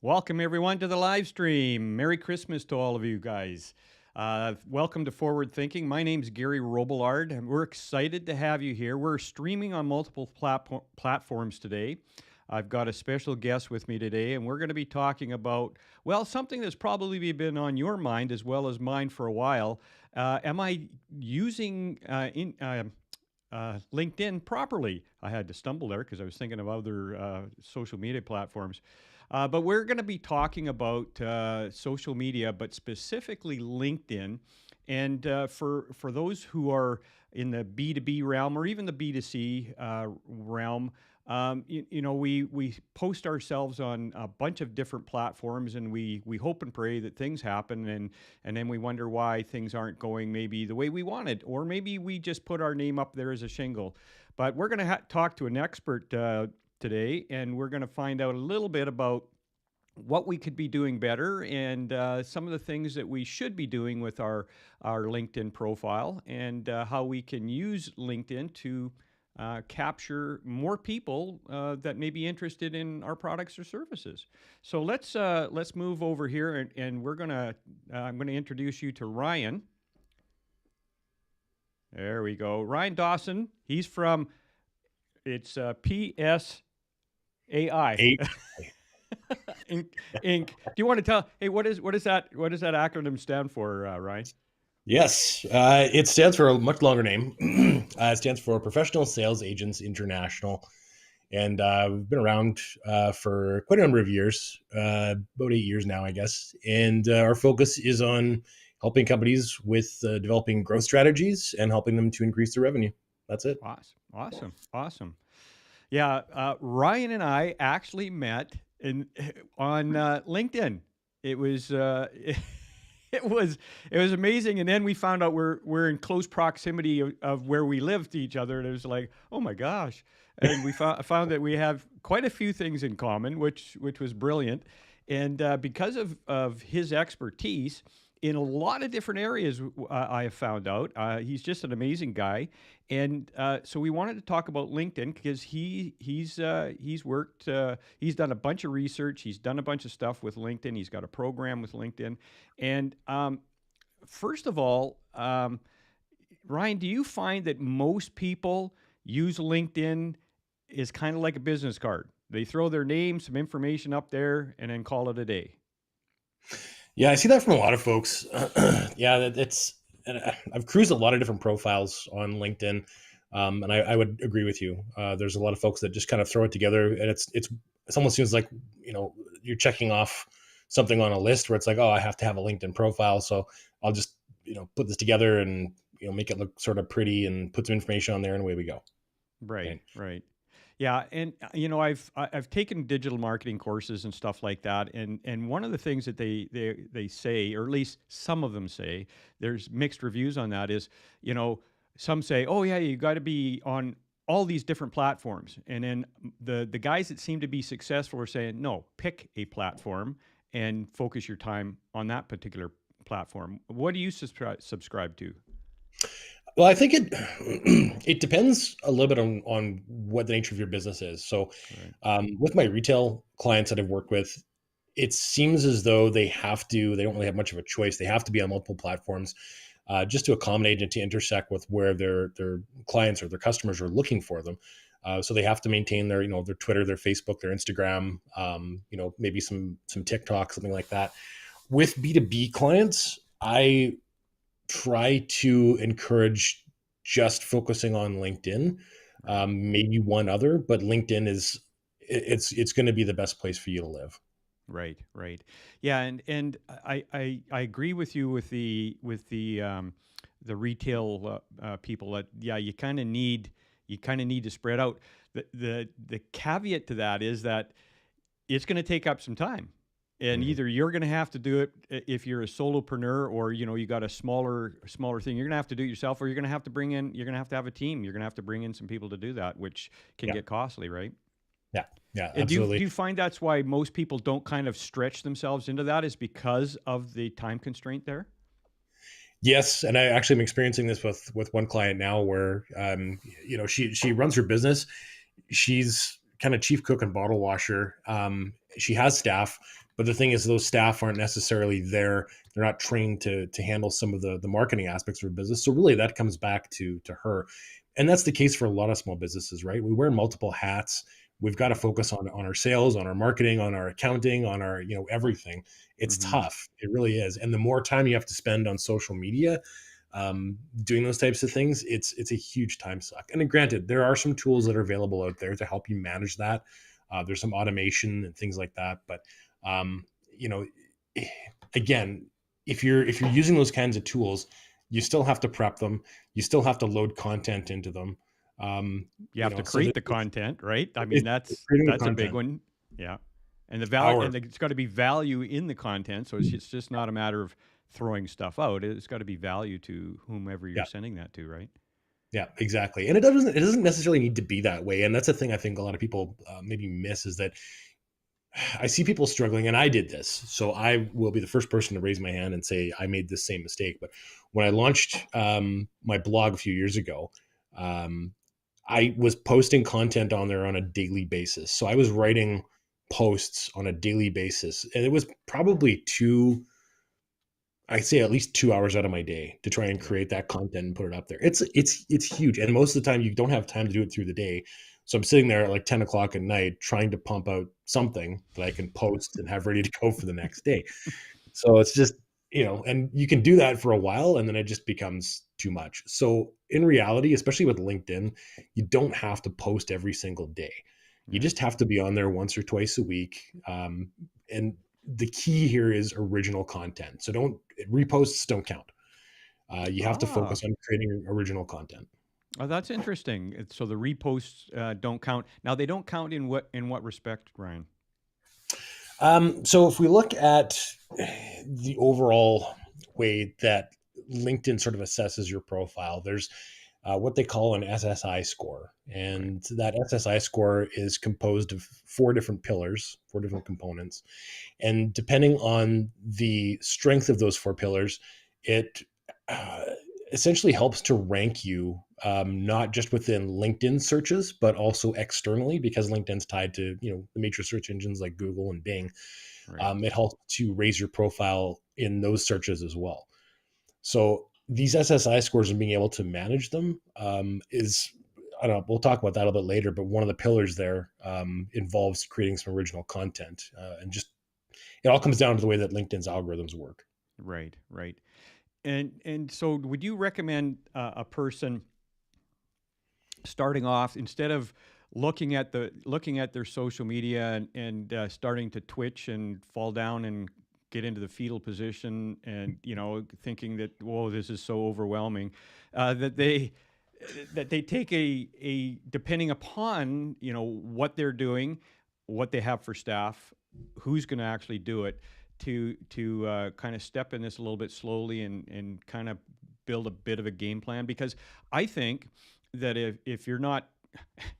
Welcome everyone to the live stream. Merry Christmas to all of you guys. Welcome to Forward Thinking. My name's Gary Robillard, and we're excited to have you here. We're streaming on multiple platforms today. I've got a special guest with me today, and we're going to be talking about, well, something that's probably been on your mind as well as mine for a while. Am I using LinkedIn properly? I had to stumble there because I was thinking of other social media platforms. But we're going to be talking about social media, but specifically LinkedIn. And for those who are in the B2B realm or even the B2C realm, we post ourselves on a bunch of different platforms, and we hope and pray that things happen, and then we wonder why things aren't going maybe the way we wanted, or maybe we just put our name up there as a shingle. But we're going to talk to an expert today, and we're going to find out a little bit about what we could be doing better and some of the things that we should be doing with our LinkedIn profile, and how we can use LinkedIn to capture more people that may be interested in our products or services. So let's move over here, and I'm gonna introduce you to Ryan. There we go, Ryan Dawson. He's from PSAI. Eight. Inc. Do you want to tell? Hey, what is that? What does that acronym stand for, Ryan? Yes, it stands for a much longer name. It stands for Professional Sales Agents International, and we've been around for quite a number of years, about 8 years now, I guess. And our focus is on helping companies with developing growth strategies and helping them to increase their revenue. That's it. Awesome. Yeah, Ryan and I actually met on LinkedIn. It was it was amazing, and then we found out we're in close proximity of where we live to each other, and it was like, oh my gosh! And we found that we have quite a few things in common, which was brilliant, and because of his expertise in a lot of different areas, I have found out he's just an amazing guy, and so we wanted to talk about LinkedIn because he's worked, he's done a bunch of research, he's done a bunch of stuff with LinkedIn, he's got a program with LinkedIn, and first of all, Ryan, do you find that most people use LinkedIn as kind of like a business card? They throw their name, some information up there, and then call it a day. Yeah, I see that from a lot of folks. Yeah, and I've cruised a lot of different profiles on LinkedIn, and I would agree with you. There's a lot of folks that just kind of throw it together, and it almost seems like you're checking off something on a list where it's like, oh, I have to have a LinkedIn profile, so I'll just put this together and make it look sort of pretty and put some information on there, and away we go. Right, Okay. right. Yeah, and I've taken digital marketing courses and stuff like that, and one of the things that they say, or at least some of them say, there's mixed reviews on that, is some say, oh yeah, you got to be on all these different platforms, and then the guys that seem to be successful are saying, no, pick a platform and focus your time on that particular platform. What do you subscribe to? Well, I think it it depends a little bit on what the nature of your business is. So, Right. with my retail clients that I've worked with, it seems as though they don't really have much of a choice. They have to be on multiple platforms just to accommodate and to intersect with where their clients or their customers are looking for them. So they have to maintain their Twitter, their Facebook, their Instagram, maybe some TikTok, something like that. With B2B clients, I try to encourage just focusing on LinkedIn, maybe one other, but LinkedIn it's going to be the best place for you to live. Right. Yeah, and I agree with you with the retail people that, yeah, you kind of need to spread out. The caveat to that is that it's going to take up some time. And Mhm. either you're going to have to do it if you're a solopreneur, or you got a smaller thing. You're going to have to do it yourself, or you're going to have to have a team. You're going to have to bring in some people to do that, which can Yeah, get costly, right? yeah, And do absolutely. you find that's why most people don't kind of stretch themselves into that, is because of the time constraint there? Yes, and I actually am experiencing this with one client now, where she runs her business. She's kind of chief cook and bottle washer, she has staff, but the thing is, those staff aren't necessarily there. They're not trained to handle some of the marketing aspects of her business. So really, that comes back to her, and that's the case for a lot of small businesses, right? We wear multiple hats. We've got to focus on our sales, on our marketing, on our accounting, on our everything. It's Hmm. tough. It really is. And the more time you have to spend on social media, doing those types of things, it's a huge time suck. And then granted, there are some tools that are available out there to help you manage that. There's some automation and things like that, but um, you know, again, if you're using those kinds of tools, you still have to prep them. You still have to load content into them. You have to So that create the content, right? I mean, it's creating the that's a big content. one. Yeah, and the value, Hour, and it's got to be value in the content. So it's just not a matter of throwing stuff out. It's got to be value to whomever you're yeah, sending that to, right? yeah, exactly. And it doesn't necessarily need to be that way. And that's the thing I think a lot of people maybe miss is that I see people struggling, and I did this. So I will be the first person to raise my hand and say I made this same mistake. But when I launched my blog a few years ago, um, I was posting content on there on a daily basis. So I was writing posts on a daily basis, and it was probably I'd say at least 2 hours out of my day to try and Yeah. create that content and put it up there. It's huge, and most of the time you don't have time to do it through the day. So I'm sitting there at like 10 o'clock at night trying to pump out something that I can post and have ready to go for the next day. So it's just and you can do that for a while, and then it just becomes too much. So in reality, especially with LinkedIn, you don't have to post every single day. You Yeah. just have to be on there once or twice a week, and the key here is original content. So don't reposts don't count. You have to Ah, focus on creating original content. oh, that's interesting. So the reposts don't count. Now they don't count in what respect, Ryan? So if we look at the overall way that LinkedIn sort of assesses your profile, there's what they call an SSI score. Right. And that SSI score is composed of four different pillars, four different components. And depending on the strength of those four pillars, it uh, essentially helps to rank you not just within LinkedIn searches, but also externally because LinkedIn's tied to the major search engines like Google and Bing. Right. It helps to raise your profile in those searches as well. So these SSI scores and being able to manage them is I don't know. We'll talk about that a little bit later, but one of the pillars there involves creating some original content, and just it all comes down to the way that LinkedIn's algorithms work. Right. Right. And so would you recommend a person starting off instead of looking at their social media and starting to twitch and fall down and get into the fetal position and thinking that whoa, this is so overwhelming, that they take a depending upon what they're doing, what they have for staff, who's going to actually do it, to kind of step in this a little bit slowly and kind of build a bit of a game plan. Because I think that if you're not,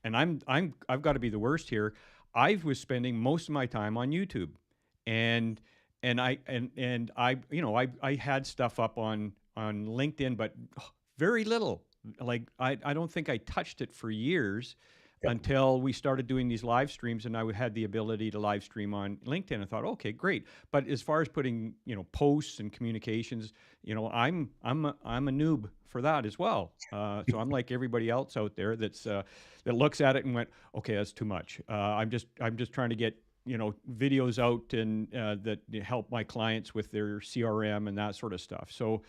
and I've got to be the worst here. I was spending most of my time on YouTube, and I I had stuff up on LinkedIn, but very little. Like I don't think I touched it for years Yep. until we started doing these live streams, and I had the ability to live stream on LinkedIn. I thought, okay, great. But as far as putting posts and communications, I'm a noob for that as well. So I'm like everybody else out there that looks at it and went, okay, that's too much. I'm just trying to get videos out and that help my clients with their CRM and that sort of stuff. So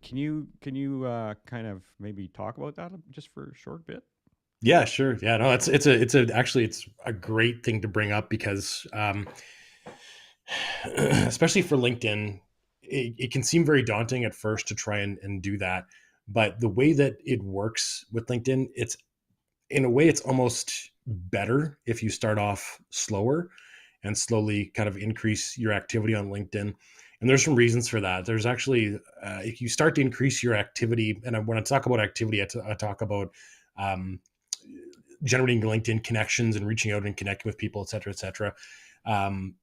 can you kind of maybe talk about that just for a short bit? Yeah, sure. Yeah, no, it's a great thing to bring up because especially for LinkedIn, it can seem very daunting at first to try and do that. But the way that it works with LinkedIn, it's in a way it's almost better if you start off slower and slowly kind of increase your activity on LinkedIn. And there's some reasons for that. There's actually, if you start to increase your activity, and when I talk about activity, I talk about um, generating LinkedIn connections and reaching out and connecting with people, et cetera, et cetera. Um,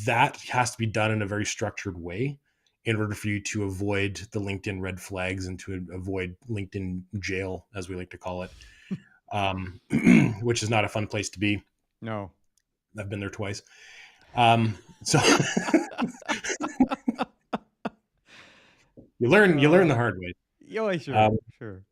that has to be done in a very structured way in order for you to avoid the LinkedIn red flags and to avoid LinkedIn jail, as we like to call it, which is not a fun place to be. No. I've been there twice. So you learn the Uh, hard way. yeah, sure, Um, sure.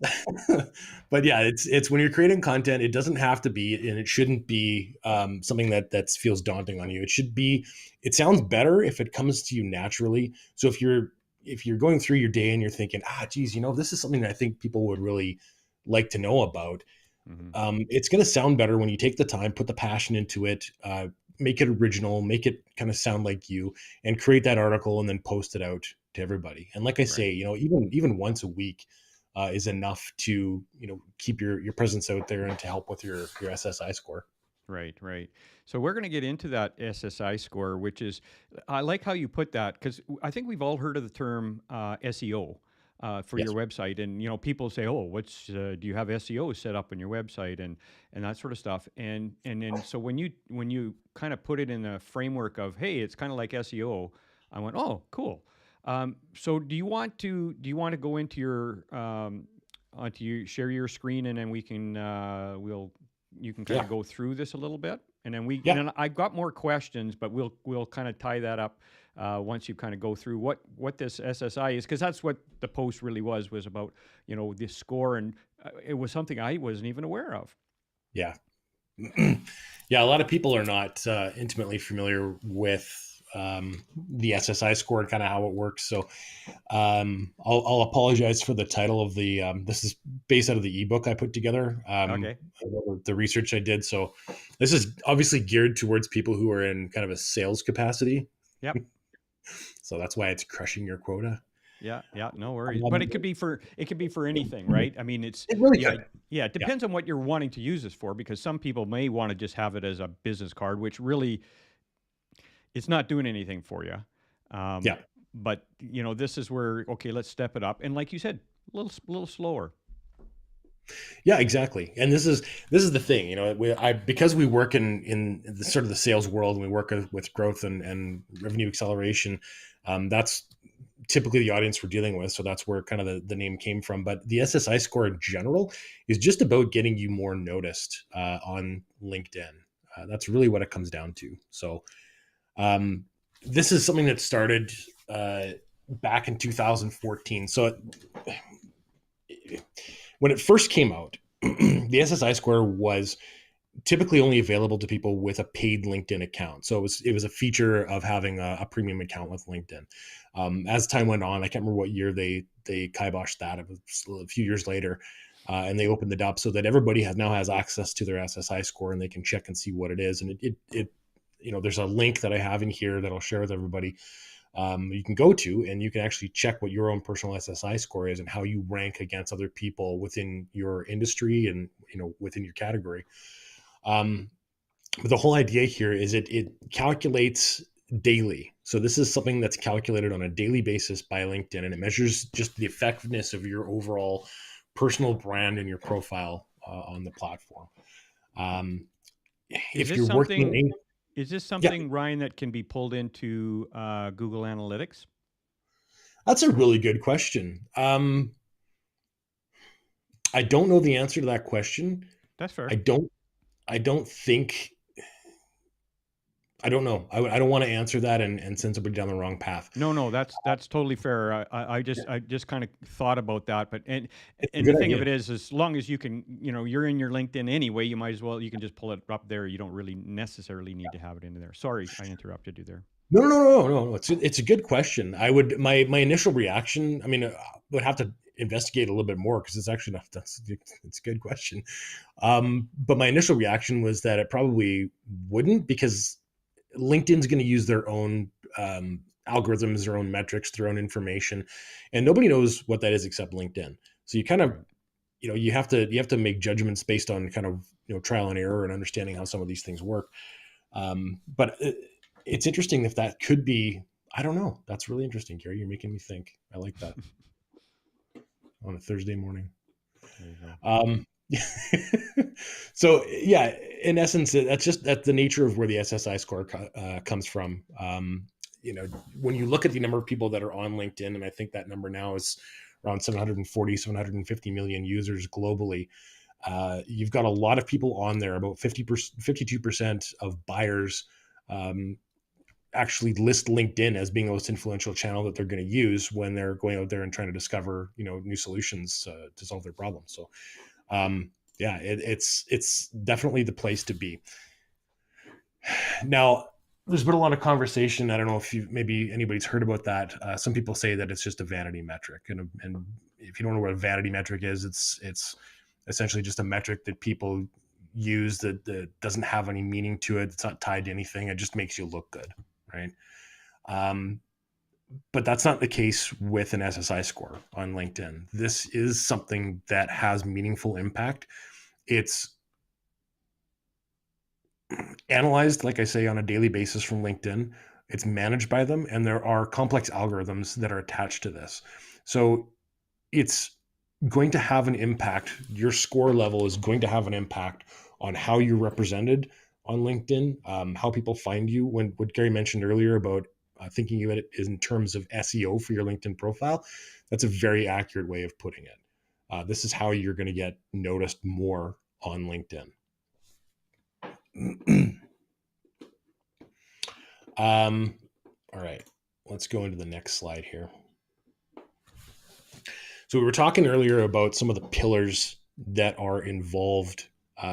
but yeah, it's when you're creating content, it doesn't have to be, and it shouldn't be something that feels daunting on you. It should be. It sounds better if it comes to you naturally. So if you're going through your day and you're thinking, geez, this is something that I think people would really like to know about. Hmm. It's going to sound better when you take the time, put the passion into it, make it original, make it kind of sound like you, and create that article and then post it out to everybody. And like I Right. say, even once a week is enough to keep your presence out there and to help with your SSI score. Right, right. So we're going to get into that SSI score, which is, I like how you put that because I think we've all heard of the term SEO for your Yes. website, and people say, "Oh, what's do you have SEO set up on your website?" and that sort of stuff. And then so when you kind of put it in a framework of, "Hey, it's kind of like SEO," I went, "Oh, cool." So do you want to go into your onto you share your screen, and then we can we'll you can kind Yeah. of go through this a little bit, and then Yeah. I've got more questions, but we'll kind of tie that up once you kind of go through what this SSI is, because that's what the post really was about. This score, and it was something I wasn't even aware of. Yeah. Yeah, a lot of people are not intimately familiar with the SSI score and kind of how it works. So I'll apologize for the title of the. This is based out of the ebook I put together. Okay. The research I did. So this is obviously geared towards people who are in kind of a sales capacity. Yep. So that's why it's crushing your quota. Yeah, yeah, no worries. But Um, it could be for anything, right? I mean, it's it really the could. I yeah, it Yeah. depends on what you're wanting to use this for, because some people may want to just have it as a business card, which really it's not doing anything for you. Um, Yeah. but this is where, okay, let's step it up, and like you said, a little slower. Yeah, exactly. And this is the thing, because we work in the sort of the sales world, and we work with growth and revenue acceleration. That's typically the audience we're dealing with. So that's where kind of the name came from. But the SSI score in general is just about getting you more noticed on LinkedIn. That's really what it comes down to. So um, this is something that started uh, back in 2014. So when it first came out, the SSI score was typically only available to people with a paid LinkedIn account. So it was a feature of having a premium account with LinkedIn. As time went on, I can't remember what year they kiboshed that. It was a few years later, and they opened it up so that everybody now has access to their SSI score, and they can check and see what it is. And it there's a link that I have in here that I'll share with everybody. You can go to, and you can actually check what your own personal SSI score is and how you rank against other people within your industry and within your category. Um, but the whole idea here is it calculates daily. So this is something that's calculated on a daily basis by LinkedIn, and it measures just the effectiveness of your overall personal brand and your profile on the platform. Um, Is if this you're working something? in, Is this yeah, something, Ryan, that can be pulled into Google Analytics? that's a really good question. I don't know the answer to that question. That's I fair. don't. I don't think. I don't know. I don't want to answer that and send somebody down the wrong path. No, no, that's totally fair. I just kind of thought about that, but and It's a and the good thing of idea. it is, as long as you can, you're in your LinkedIn anyway, you can just pull it up there. You don't really necessarily need to have it in there. Sorry, I interrupted you there. No, no, no, no, no, no. It's a good question. My initial reaction. I mean, I would have to investigate a little bit more because it's actually not. It's a good question. But my initial reaction was that it probably wouldn't, because LinkedIn's going to use their own algorithms, their own metrics, their own information, and nobody knows what that is except LinkedIn. So you kind of Right. you have to make judgments based on kind of trial and error and understanding how some of these things work. But it's interesting if that could be. I don't know. That's really interesting, Gary. You're making me think. I like that on a Thursday morning. There you go. Um, so yeah, in essence, that's the nature of where the SSI score comes from. When you look at the number of people that are on LinkedIn, and I think that number now is around 740, 750 million users globally. You've got a lot of people on there. About 52% of buyers actually list LinkedIn as being the most influential channel that they're going to use when they're going out there and trying to discover, new solutions to solve their problems. So, yeah, it's definitely the place to be. Now, there's been a lot of conversation. I don't know if maybe anybody's heard about that. Some people say that it's just a vanity metric, and if you don't know what a vanity metric is, it's essentially just a metric that people use that doesn't have any meaning to it. It's not tied to anything. It just makes you look good, right? Um, but that's not the case with an SSI score on LinkedIn. This is something that has meaningful impact. It's analyzed, like I say, on a daily basis from LinkedIn. It's managed by them, and there are complex algorithms that are attached to this. So it's going to have an impact. Your score level is going to have an impact on how you're represented on LinkedIn, how people find you. When what Gary mentioned earlier about thinking of it in terms of SEO for your LinkedIn profile, that's a very accurate way of putting it. This is how you're going to get noticed more on LinkedIn. All right, let's go into the next slide here. So we were talking earlier about some of the pillars that are involved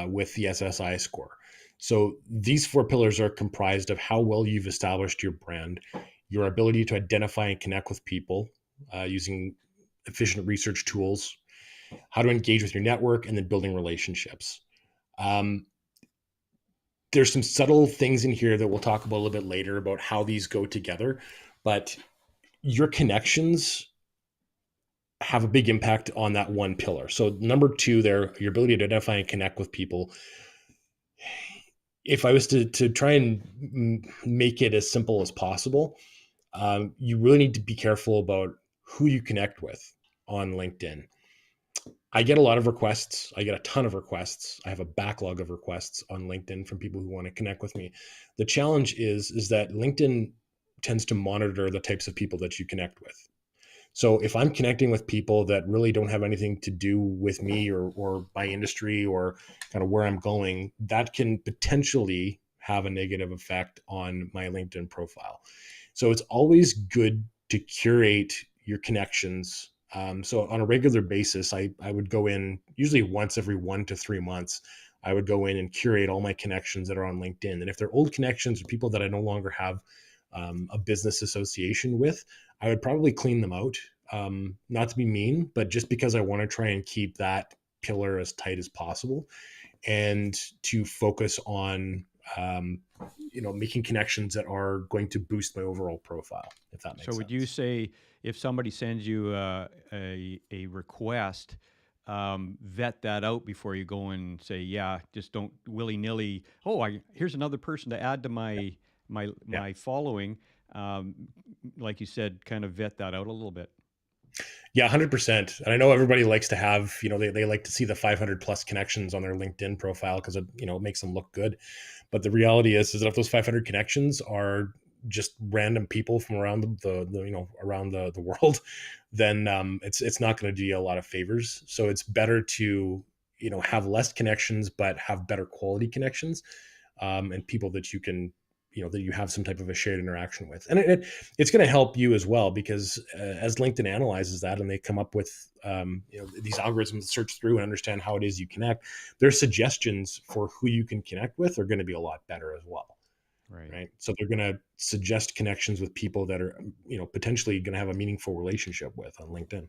with the SSI score. So these 4 pillars are comprised of how well you've established your brand, your ability to identify and connect with people using efficient research tools, how to engage with your network, and then building relationships. There's some subtle things in here that we'll talk about a little bit later about how these go together, but your connections have a big impact on that one pillar. So number 2 there, your ability to identify and connect with people. If I was to try and make it as simple as possible, you really need to be careful about who you connect with on LinkedIn. I get a lot of requests. I get a ton of requests. I have a backlog of requests on LinkedIn from people who want to connect with me. The challenge is that LinkedIn tends to monitor the types of people that you connect with. So if I'm connecting with people that really don't have anything to do with me or my industry or kind of where I'm going, that can potentially have a negative effect on my LinkedIn profile. So it's always good to curate your connections. So on a regular basis, I would go in usually once every 1 to 3 months. I would go in and curate all my connections that are on LinkedIn. And if they're old connections or people that I no longer have a business association with, I would probably clean them out. Not to be mean, but just because I want to try and keep that pillar as tight as possible and to focus on, making connections that are going to boost my overall profile, if that So makes would you sense. say if somebody sends you a request, vet that out before you go and say, yeah, just don't willy nilly. Oh, here's another person to add to Yeah. my following. Um, like you said, kind of vet that out a little bit. Yeah, 100%. And I know everybody likes to have, they like to see the 500 plus connections on their LinkedIn profile because it makes them look good. But the reality is that if those 500 connections are just random people from around around the world, then it's not going to do you a lot of favors. So it's better to, have less connections, but have better quality connections, and people that you can, that you have some type of a shared interaction with. And it's going to help you as well, because as LinkedIn analyzes that and they come up with, these algorithms to search through and understand how it is you connect, their suggestions for who you can connect with are going to be a lot better as well. Right. Right. So they're going to suggest connections with people that are, potentially going to have a meaningful relationship with on LinkedIn.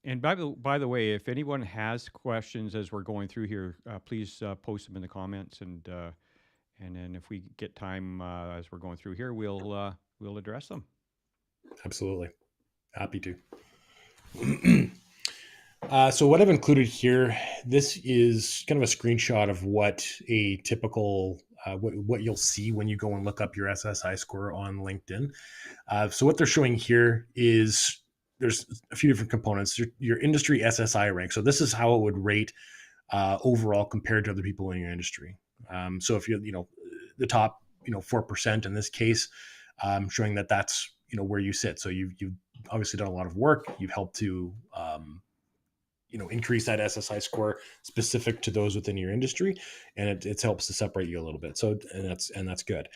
And by the way, if anyone has questions as we're going through here, please post them in the comments, and then if we get time as we're going through here, we'll address them. Absolutely. Happy to. So what I've included here, this is kind of a screenshot of what a typical what you'll see when you go and look up your SSI score on LinkedIn. So what they're showing here is there's a few different components. Your industry SSI rank. So this is how it would rate overall compared to other people in your industry. So if you're the top 4% in this case, showing that that's where you sit. So you've obviously done a lot of work. You've helped to increase that SSI score specific to those within your industry, and it helps to separate you a little bit. So and that's good.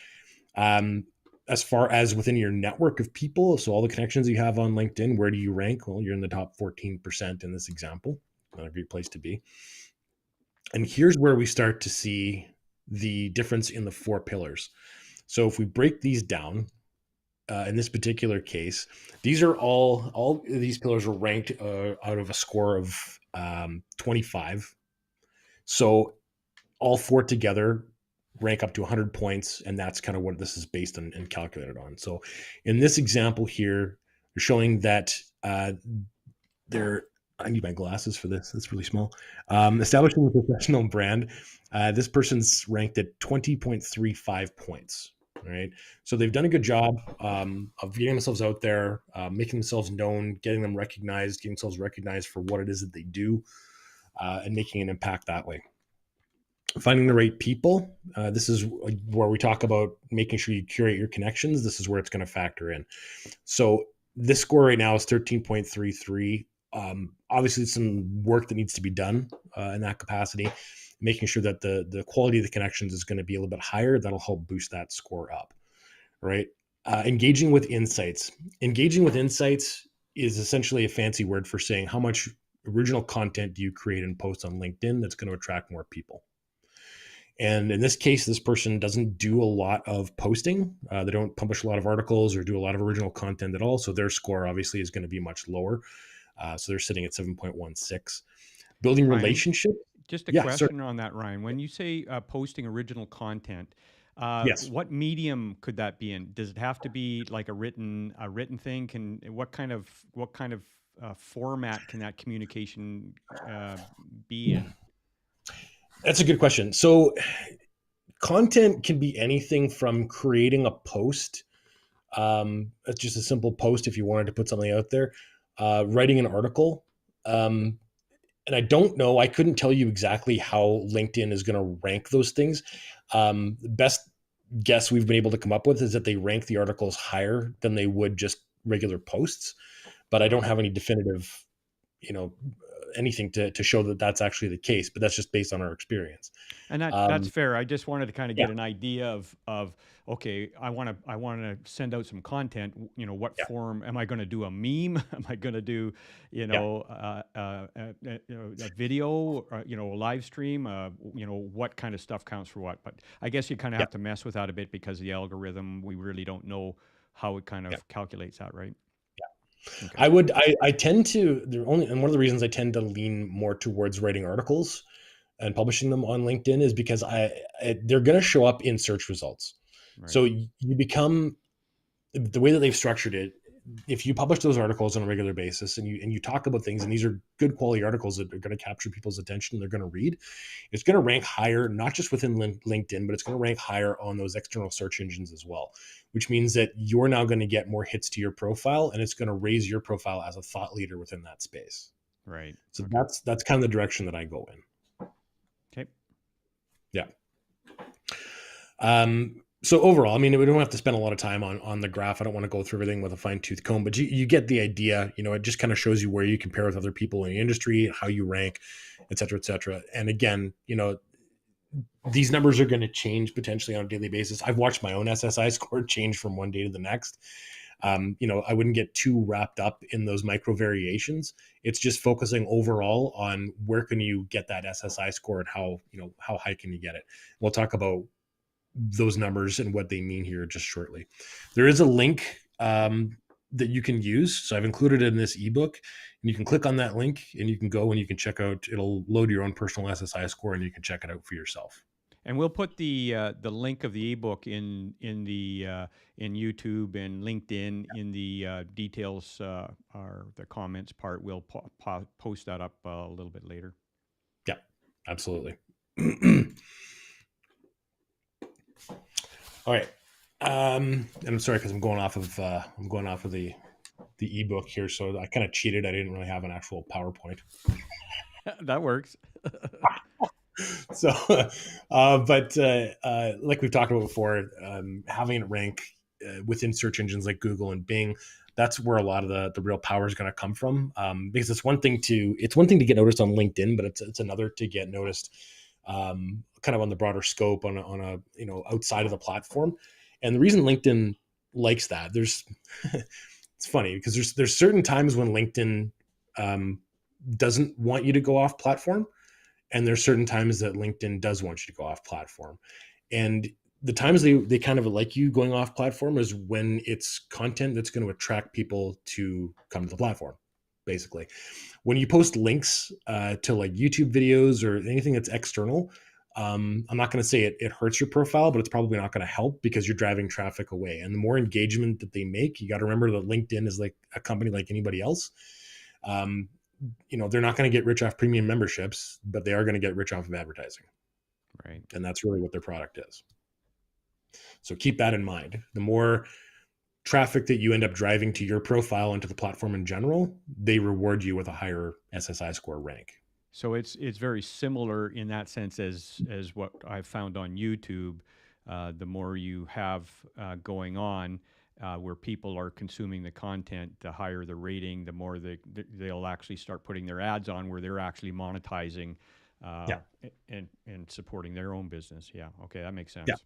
As far as within your network of people, so all the connections you have on LinkedIn, where do you rank? Well, you're in the top 14% in this example. Not a great place to be. And here's where we start to see the difference in the 4 pillars. So if we break these down, in this particular case, these are all of these pillars are ranked out of a score of 25. So all 4 together rank up to 100 points, and that's kind of what this is based on and calculated on. So in this example here, they're showing that they're I need my glasses for this. That's really small. Establishing a professional brand. This person's ranked at 20.35 points. All right. So they've done a good job of getting themselves out there, making themselves known, getting themselves recognized for what it is that they do, and making an impact that way. Finding the right people. This is where we talk about making sure you curate your connections. This is where it's going to factor in. So this score right now is 13.33. Obviously, some work that needs to be done in that capacity, making sure that the quality of the connections is going to be a little bit higher. That'll help boost that score up, right? Engaging with insights. Engaging with insights is essentially a fancy word for saying how much original content do you create and post on LinkedIn that's going to attract more people. And in this case, this person doesn't do a lot of posting. They don't publish a lot of articles or do a lot of original content at all. So their score obviously is going to be much lower. So they're sitting at 7.16. Building Ryan, relationships. just a Yeah, sorry. question on that, Ryan. When you say posting original content, Yes. what medium could that be in? Does it have to be like a written thing? What kind of format can that communication be in? That's a good question. So content can be anything from creating a post, just a simple post if you wanted to put something out there, writing an article. And I don't know, I couldn't tell you exactly how LinkedIn is going to rank those things. The best guess we've been able to come up with is that they rank the articles higher than they would just regular posts, but I don't have any definitive, you know, anything to show that that's actually the case, but that's just based on our experience. And that's Um, fair. I just wanted to kind of yeah, get an idea of okay, I want to send out some content. What yeah, form am I going to do? A meme? Am I going to do, yeah, a video? Or, a live stream? What kind of stuff counts for what? But I guess you kind of yeah, have to mess with that a bit because the algorithm. We really don't know how it kind yeah. of calculates that, right? Okay. I tend to, and one of the reasons I tend to lean more towards writing articles and publishing them on LinkedIn is because they're going to show up in search results. Right. So you become, the way that they've structured it, if you publish those articles on a regular basis and you talk about things, and these are good quality articles that are going to capture people's attention, they're going to read, it's going to rank higher, not just within LinkedIn, but it's going to rank higher on those external search engines as well, which means that you're now going to get more hits to your profile, and it's going to raise your profile as a thought leader within that space. Right. So Okay. that's kind of the direction that I go in. Okay. Yeah. So overall, I mean, we don't have to spend a lot of time on the graph. I don't want to go through everything with a fine tooth comb, but you get the idea. It just kind of shows you where you compare with other people in the industry, how you rank, et cetera, et cetera. And again, these numbers are going to change potentially on a daily basis. I've watched my own SSI score change from one day to the next. I wouldn't get too wrapped up in those micro variations. It's just focusing overall on where can you get that SSI score and how high can you get it. We'll talk about those numbers and what they mean here just shortly. There is a link that you can use. So I've included it in this ebook, and you can click on that link and you can go and you can check out, it'll load your own personal SSI score and you can check it out for yourself. And we'll put the link of the ebook in YouTube and LinkedIn in the details or the comments part. We'll post that up a little bit later. Yeah, absolutely. All right. And I'm sorry because I'm going off of the ebook here, so I kind of cheated. I didn't really have an actual PowerPoint. That works. So, but like we've talked about before, having it rank within search engines like Google and Bing, that's where a lot of the real power is going to come from. Because it's one thing to get noticed on LinkedIn, but it's another to get noticed kind of on the broader scope on a outside of the platform. And the reason LinkedIn likes that, there's it's funny because there's certain times when LinkedIn um, doesn't want you to go off platform, and there's certain times that LinkedIn does want you to go off platform. And the times they kind of like you going off platform is when it's content that's going to attract people to come to the platform. Basically, when you post links to like YouTube videos or anything that's external, I'm not going to say it hurts your profile, but it's probably not going to help because you're driving traffic away. And the more engagement that they make, you got to remember that LinkedIn is like a company like anybody else. Um, they're not going to get rich off premium memberships, but they are going to get rich off of advertising. Right. And that's really what their product is. So keep that in mind. The more traffic that you end up driving to your profile and to the platform in general, they reward you with a higher SSI score rank. So it's very similar in that sense as what I've found on YouTube. The more you have going on, where people are consuming the content, the higher the rating, the more they'll actually start putting their ads on, where they're actually monetizing uh, Yeah. and supporting their own business. Yeah. Okay, that makes Yeah. sense.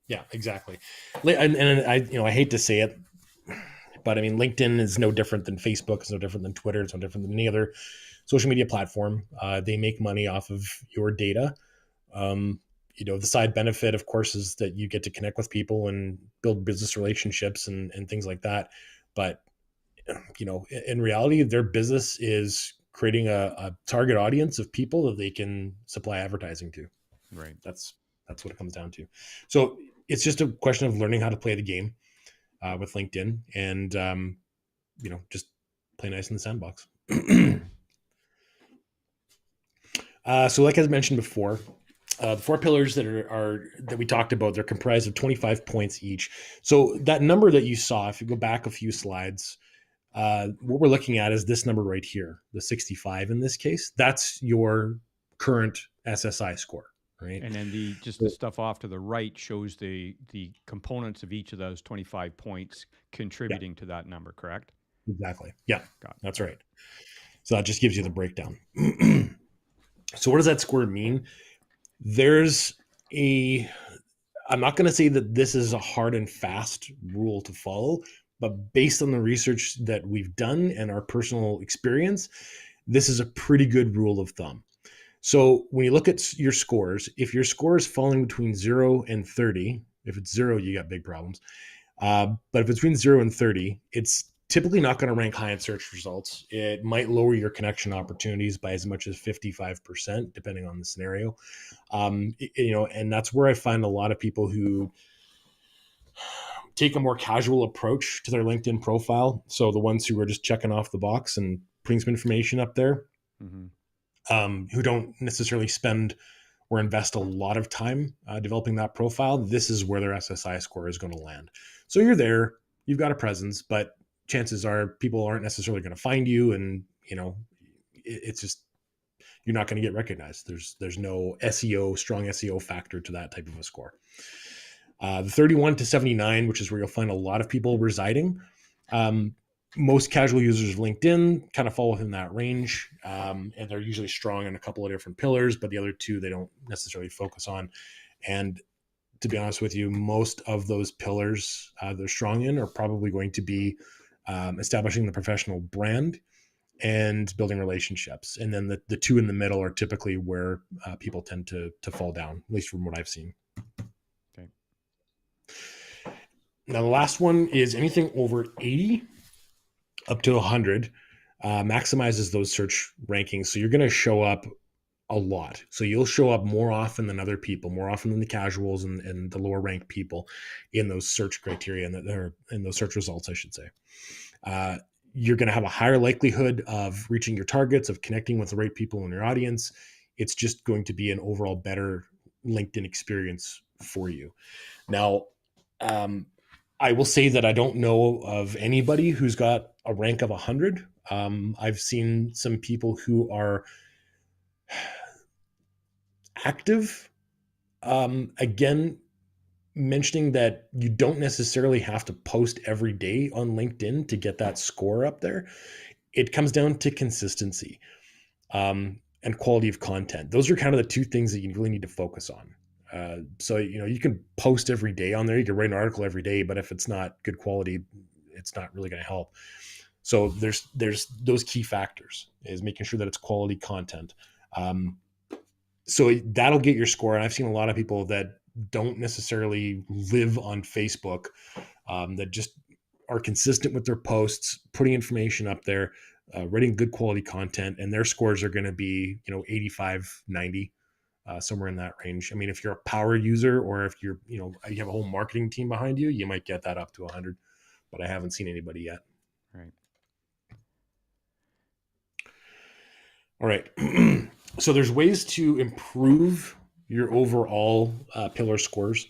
Yeah, exactly. And I hate to say it, but I mean, LinkedIn is no different than Facebook. It's no different than Twitter. It's no different than any other social media platform. They make money off of your data. Um, the side benefit, of course, is that you get to connect with people and build business relationships and things like that. But, in reality, their business is creating a target audience of people that they can supply advertising to. Right. That's what it comes down to. So it's just a question of learning how to play the game with LinkedIn and, just play nice in the sandbox. Okay. So like I mentioned before, the four pillars that we talked about, they're comprised of 25 points each. So that number that you saw, if you go back a few slides, what we're looking at is this number right here, the 65 in this case. That's your current SSI score, right? And then the stuff off to the right shows the components of each of those 25 points Yeah, contributing to that number, correct? exactly. Yeah, Got that's got right. it. So that just gives you the breakdown. So what does that score mean? There's a I'm not going to say that this is a hard and fast rule to follow, but based on the research that we've done and our personal experience, this is a pretty good rule of thumb. So when you look at your scores, if your score is falling between 0 and 30, if it's 0, you got big problems. But if it's between 0 and 30, it's typically not going to rank high in search results. It might lower your connection opportunities by as much as 55%, depending on the scenario. And that's where I find a lot of people who take a more casual approach to their LinkedIn profile. So the ones who are just checking off the box and putting some information up there, Mm-hmm. who don't necessarily spend or invest a lot of time developing that profile, this is where their SSI score is going to land. So you're there, you've got a presence, but chances are people aren't necessarily going to find you, and it's just you're not going to get recognized. There's no strong SEO factor to that type of a score. The 31 to 79, which is where you'll find a lot of people residing. Um, Most casual users of LinkedIn kind of fall within that range, and they're usually strong in a couple of different pillars, but the other two they don't necessarily focus on. And to be honest with you, most of those pillars they're strong in are probably going to be establishing the professional brand and building relationships. And then the two in the middle are typically where people tend to fall down, at least from what I've seen. Okay. Now, the last one is anything over 80 up to 100 maximizes those search rankings. So you're going to show up a lot. So you'll show up more often than other people, more often than the casuals and the lower ranked people in those search criteria and in those search results, I should say. You're going to have a higher likelihood of reaching your targets, of connecting with the right people in your audience. It's just going to be an overall better LinkedIn experience for you. Now, I will say that I don't know of anybody who's got a rank of 100. I've seen some people who are active. Again, mentioning that you don't necessarily have to post every day on LinkedIn to get that score up there. It comes down to consistency and quality of content. Those are kind of the two things that you really need to focus on. So, you can post every day on there. You can write an article every day, but if it's not good quality, it's not really going to help. So there's those key factors is making sure that it's quality content. So that'll get your score. And I've seen a lot of people that don't necessarily live on Facebook, that just are consistent with their posts, putting information up there, writing good quality content, and their scores are going to be, 85, 90, somewhere in that range. I mean, if you're a power user, or if you have a whole marketing team behind you, you might get that up to 100, but I haven't seen anybody yet. Right. All right. So there's ways to improve your overall pillar scores.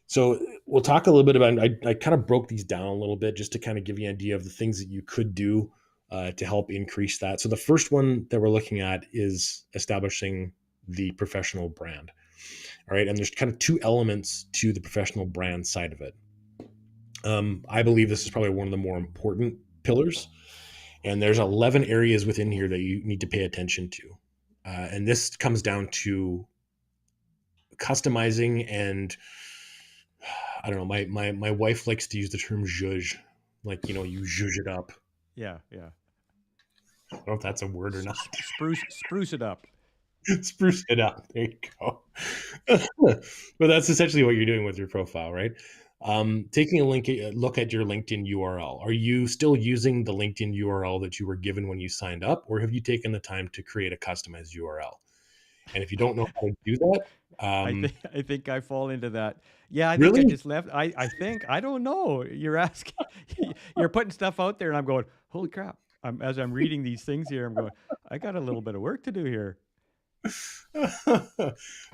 So we'll talk a little bit about, I kind of broke these down a little bit just to kind of give you an idea of the things that you could do to help increase that. So the first one that we're looking at is establishing the professional brand. All right. And there's kind of two elements to the professional brand side of it. I believe this is probably one of the more important pillars. And there's 11 areas within here that you need to pay attention to. And this comes down to customizing, and I don't know, my wife likes to use the term zhuzh, like, you zhuzh it up. Yeah. Yeah. I don't know if that's a word or not. Spruce it up. Spruce it up. There you go. But that's essentially what you're doing with your profile, right? Taking a look at your LinkedIn URL. Are you still using the LinkedIn URL that you were given when you signed up, or have you taken the time to create a customized URL? And if you don't know how to do that, I think I fall into that. Yeah, I think I really, just left. I don't know. You're asking, you're putting stuff out there, and I'm going, holy crap! As I'm reading these things here, I'm going, I got a little bit of work to do here.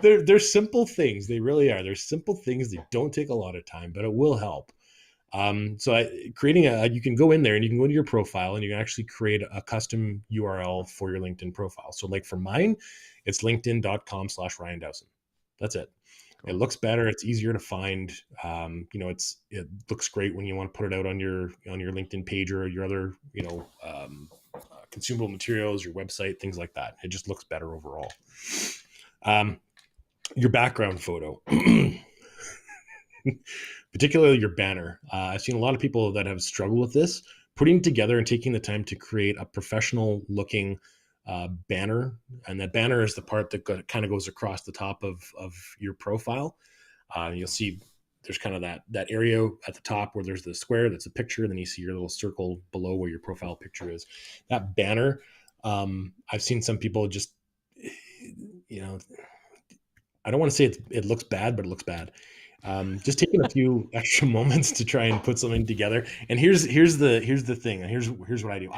they're simple things. They really are. They're simple things. They don't take a lot of time, but it will help. You can go in there and you can go into your profile and you can actually create a custom URL for your LinkedIn profile. So like for mine, it's linkedin.com/Ryan Dowson. That's it. Cool. It looks better. It's easier to find. It looks great when you want to put it out on your LinkedIn page or your other, consumable materials, your website, things like that. It just looks better overall. Your background photo, particularly your banner. I've seen a lot of people that have struggled with this, putting together and taking the time to create a professional looking banner. And that banner is the part that kind of goes across the top of your profile. You'll see there's kind of that area at the top where there's the square, that's a picture. And then you see your little circle below where your profile picture is. That banner, I've seen some people just, I don't want to say it looks bad, but it looks bad. Just taking a few extra moments to try and put something together. And here's the thing. And here's what I do.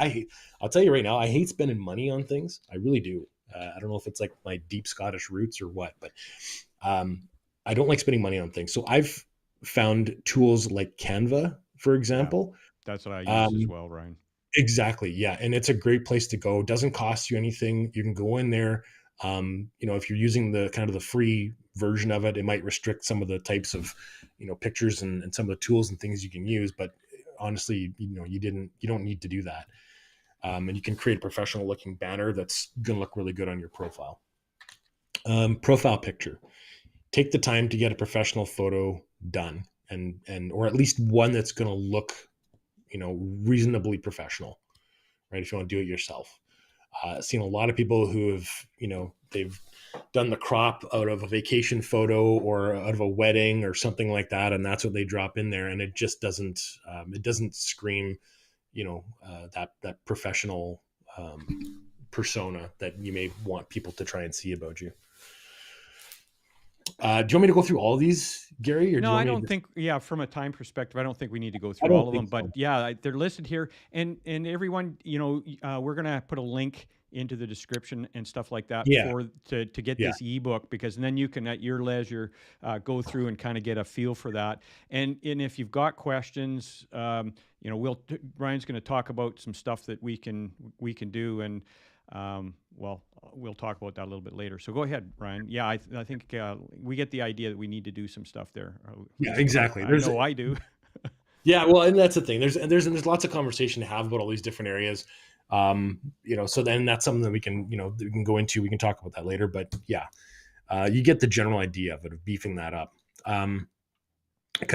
I'll tell you right now, I hate spending money on things. I really do. I don't know if it's like my deep Scottish roots or what, but I don't like spending money on things. So I've found tools like Canva, for example. Yeah, that's what I use as well, Ryan. Exactly. Yeah. And it's a great place to go. It doesn't cost you anything. You can go in there. If you're using the kind of the free version of it, it might restrict some of the types of, pictures and some of the tools and things you can use. But honestly, you don't need to do that. And you can create a professional looking banner that's going to look really good on your profile. Profile picture. Take the time to get a professional photo done and or at least one that's going to look, reasonably professional, right? If you want to do it yourself. I've seen a lot of people who have, they've done the crop out of a vacation photo or out of a wedding or something like that. And that's what they drop in there. And it just doesn't scream, that professional persona that you may want people to try and see about you. Do you want me to go through all these, Gary? Or no, I don't think. Yeah, from a time perspective, I don't think we need to go through all of them. But yeah, they're listed here, and everyone, we're gonna put a link into the description and stuff like that to get this ebook, because then you can at your leisure go through and kind of get a feel for that. And if you've got questions, Ryan's going to talk about some stuff that we can do, and we'll talk about that a little bit later. So go ahead, Ryan. Yeah, I think we get the idea that we need to do some stuff there. Yeah, exactly. I do. Yeah, well, and that's the thing. There's lots of conversation to have about all these different areas. So then that's something that we can go into. We can talk about that later. But yeah, You get the general idea of it, of beefing that up. Kind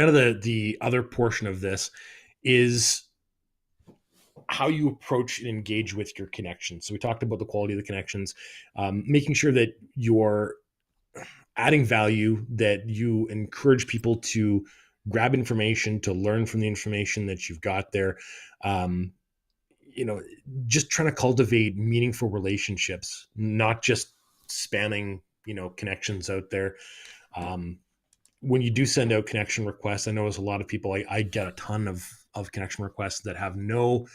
of the other portion of this is how you approach and engage with your connections. So we talked about the quality of the connections, making sure that you're adding value, that you encourage people to grab information, to learn from the information that you've got there. Um, just trying to cultivate meaningful relationships, not just spamming, connections out there. Um, when you do send out connection requests, I know there's a lot of people, I get a ton of connection requests that have no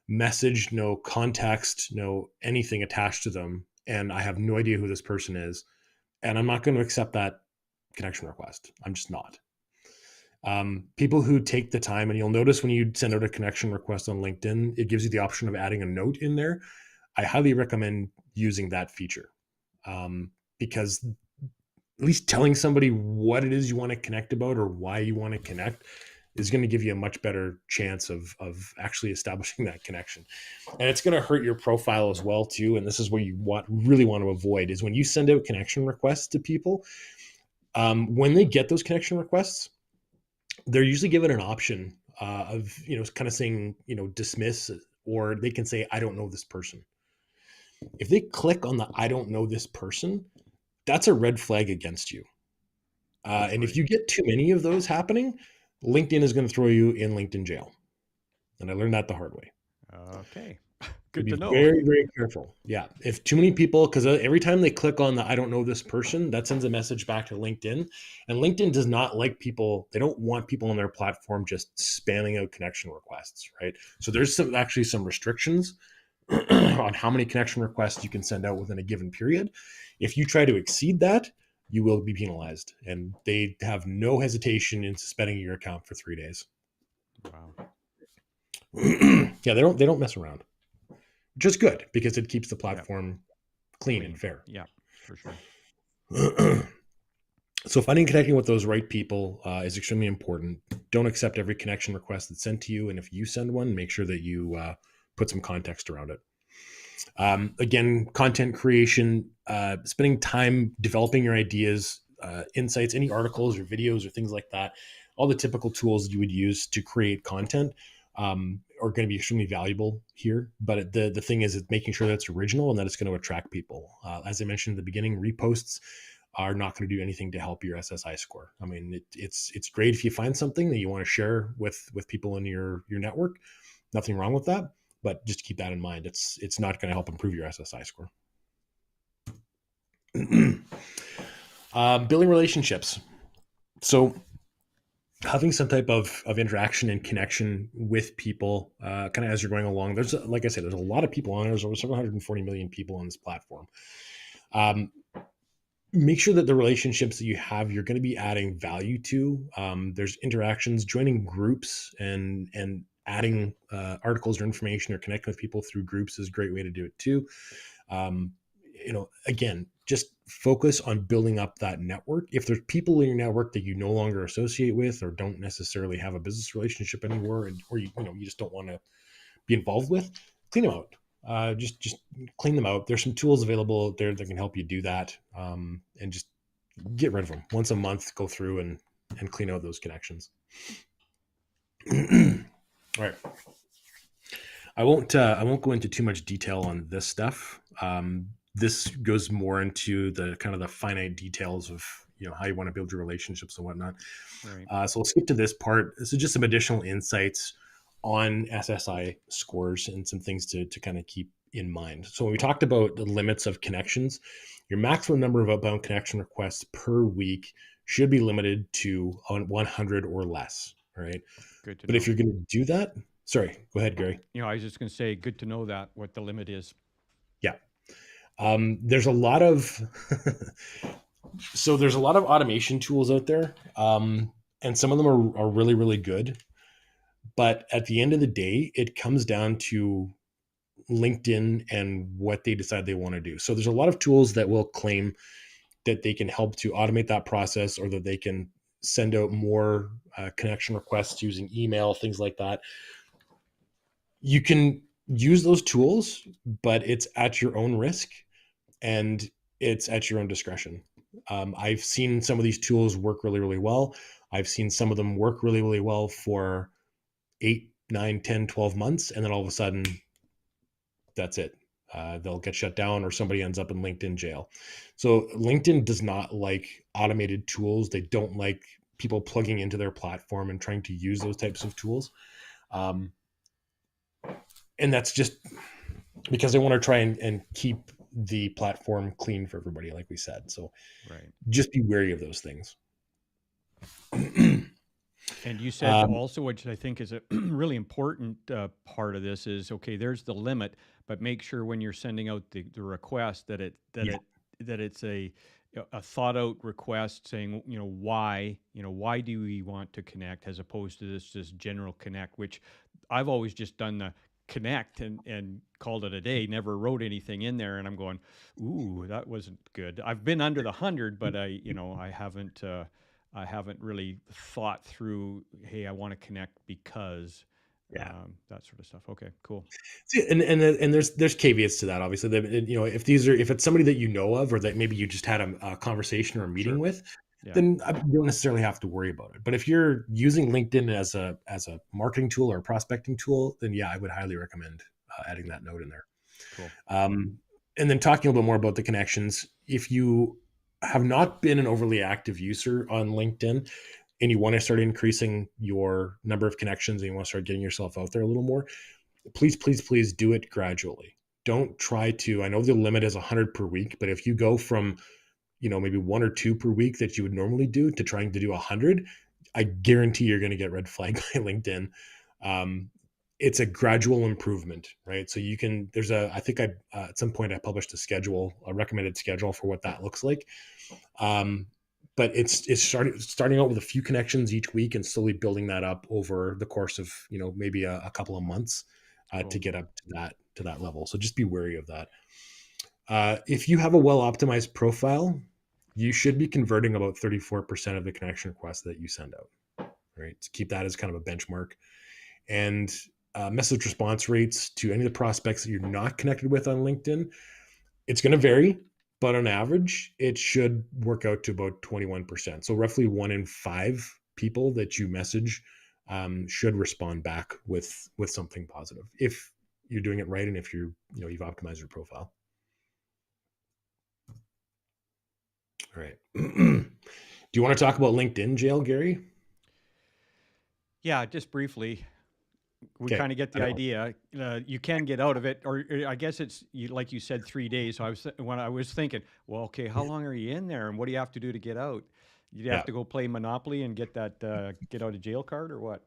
message, no context, no anything attached to them. And I have no idea who this person is. And I'm not going to accept that connection request. I'm just not. People who take the time, and you'll notice when you send out a connection request on LinkedIn, it gives you the option of adding a note in there. I highly recommend using that feature, because at least telling somebody what it is you want to connect about or why you want to connect is going to give you a much better chance of actually establishing that connection. And it's going to hurt your profile as well too. And this is what you really want to avoid, is when you send out connection requests to people, when they get those connection requests, they're usually given an option of, kind of saying, dismiss, or they can say, I don't know this person. If they click on the I don't know this person, that's a red flag against you. And if Right. you get too many of those happening, LinkedIn is going to throw you in LinkedIn jail. And I learned that the hard way. Okay. To Good be to know. very, very careful. Yeah. If too many people, because every time they click on the I don't know this person, that sends a message back to LinkedIn. And LinkedIn does not like people, they don't want people on their platform just spamming out connection requests, right? So there's actually some restrictions on how many connection requests you can send out within a given period. If you try to exceed that, you will be penalized. And they have no hesitation in suspending your account for 3 days. Wow. Yeah, they don't mess around, which is good because it keeps the Yeah. platform clean and Clean. fair. Yeah, for sure. So finding and connecting with those right people is extremely important. Don't accept every connection request that's sent to you, and if you send one, make sure that you put some context around it. Again, content creation, spending time developing your ideas, insights, any articles or videos or things like that, all the typical tools you would use to create content are going to be extremely valuable here. But the thing is, it's making sure that it's original and that it's going to attract people. As I mentioned at the beginning, reposts are not going to do anything to help your SSI score. I mean, it's great if you find something that you want to share with people in your network. Nothing wrong with that, but just keep that in mind. It's not going to help improve your SSI score. Building relationships. So having some type of interaction and connection with people kind of as you're going along. There's, like I said, there's a lot of people on there. There's over 740 million people on this platform. Make sure that the relationships that you have, you're going to be adding value to. There's interactions, joining groups, and adding articles or information or connecting with people through groups is a great way to do it too. Um, again, just focus on building up that network. If there's people in your network that you no longer associate with or don't necessarily have a business relationship anymore, or you just don't want to be involved with, clean them out. Just clean them out. There's some tools available out there that can help you do that, and just get rid of them once a month. Go through and clean out those connections. All right. I won't go into too much detail on this stuff. This goes more into the kind of the finite details of how you want to build your relationships and whatnot. Right. So we'll skip to this part. This is just some additional insights on SSI scores and some things to kind of keep in mind. So when we talked about the limits of connections, your maximum number of outbound connection requests per week should be limited to 100 or less. All right. Good to But if know. you're going to do that, sorry, go ahead, Gary. I was just going to say, good to know that what the limit is. Yeah. There's a lot of there's a lot of automation tools out there, and some of them are really, really good. But at the end of the day, it comes down to LinkedIn and what they decide they want to do. So there's a lot of tools that will claim that they can help to automate that process, or that they can send out more connection requests using email, things like that. You can use those tools, but it's at your own risk and it's at your own discretion. I've seen some of these tools work really, really well. I've seen some of them work really, really well for 8, 9, 10, 12 months. And then all of a sudden, that's it. They'll get shut down or somebody ends up in LinkedIn jail. So LinkedIn does not like automated tools. They don't like people plugging into their platform and trying to use those types of tools. Um, and that's just because they want to try and keep the platform clean for everybody, like we said. So Right. just be wary of those things. And you said um, also, which I think is a really important part of this, is okay. There's the limit, but make sure when you're sending out the request that yeah, it's a thought out request saying, why do we want to connect, as opposed to this just general connect, which I've always just done the connect and called it a day, never wrote anything in there, and I'm going, ooh, that wasn't good. I've been under the 100, but I haven't really thought through, hey, I want to connect because yeah. that sort of stuff. Okay, cool. See, and there's caveats to that. Obviously, if it's somebody that you know of or that maybe you just had a conversation or a meeting Sure. with, Yeah, then you don't necessarily have to worry about it. But if you're using LinkedIn as a marketing tool or a prospecting tool, then yeah, I would highly recommend adding that note in there. cool. Um, and then talking a little bit more about the connections, if you have not been an overly active user on LinkedIn and you want to start increasing your number of connections and you want to start getting yourself out there a little more, please, please, please do it gradually. Don't try to, I know the limit is 100 per week, but if you go from, maybe one or two per week that you would normally do to trying to do 100, I guarantee you're going to get red flagged by LinkedIn. Um, it's a gradual improvement, right? So I think at some point I published a recommended schedule for what that looks like. Um, but it's starting out with a few connections each week and slowly building that up over the course of maybe a couple of months to Cool. get up to that level. So just be wary of that. If you have a well optimized profile, you should be converting about 34% of the connection requests that you send out. Right, so keep that as kind of a benchmark. And message response rates to any of the prospects that you're not connected with on LinkedIn, it's going to vary, but on average, it should work out to about 21%. So roughly 1 in 5 people that you message should respond back with something positive if you're doing it right and if you've optimized your profile. All right. Do you want to talk about LinkedIn jail, Gary? Yeah, just briefly, we Okay. kind of get the idea. You can get out of it, or I guess it's like you said, 3 days. So when I was thinking, well, okay, how long are you in there, and what do you have to do to get out? You have Yeah. to go play Monopoly and get that get out of jail card, or what?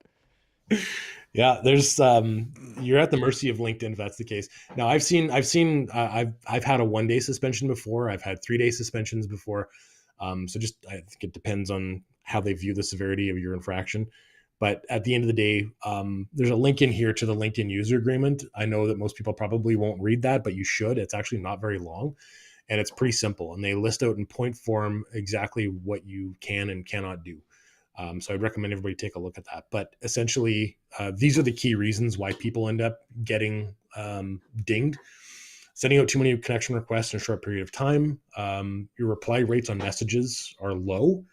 Yeah, there's you're at the mercy of LinkedIn if that's the case. Now I've had a 1 day suspension before. I've had 3 day suspensions before. So just I think it depends on how they view the severity of your infraction. But at the end of the day, there's a link in here to the LinkedIn user agreement. I know that most people probably won't read that, but you should. It's actually not very long and it's pretty simple. And they list out in point form exactly what you can and cannot do. So I'd recommend everybody take a look at that. But essentially, these are the key reasons why people end up getting dinged. Sending out too many connection requests in a short period of time. Your reply rates on messages are low.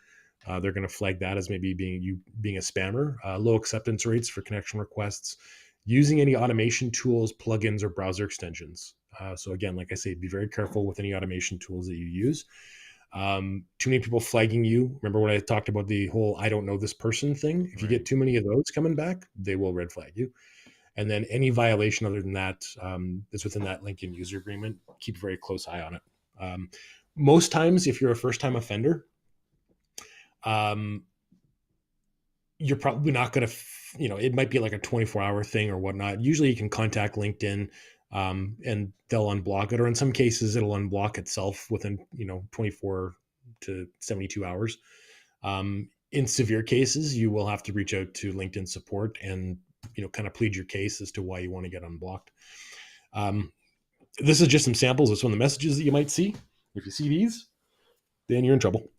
They're going to flag that as maybe being a spammer. Low acceptance rates for connection requests. Using any automation tools, plugins, or browser extensions. So again, like I say, be very careful with any automation tools that you use. Too many people flagging you. Remember when I talked about the whole "I don't know this person" thing? If you get Right. too many of those coming back, they will red flag you. And then any violation other than that that's within that LinkedIn user agreement, keep a very close eye on it. Most times, if you're a first-time offender, um, you're probably not going to, it might be like a 24-hour thing or whatnot. Usually you can contact LinkedIn and they'll unblock it, or in some cases it'll unblock itself within, 24 to 72 hours. In severe cases, you will have to reach out to LinkedIn support and, kind of plead your case as to why you want to get unblocked. This is just some samples of some of the messages that you might see. If you see these, then you're in trouble.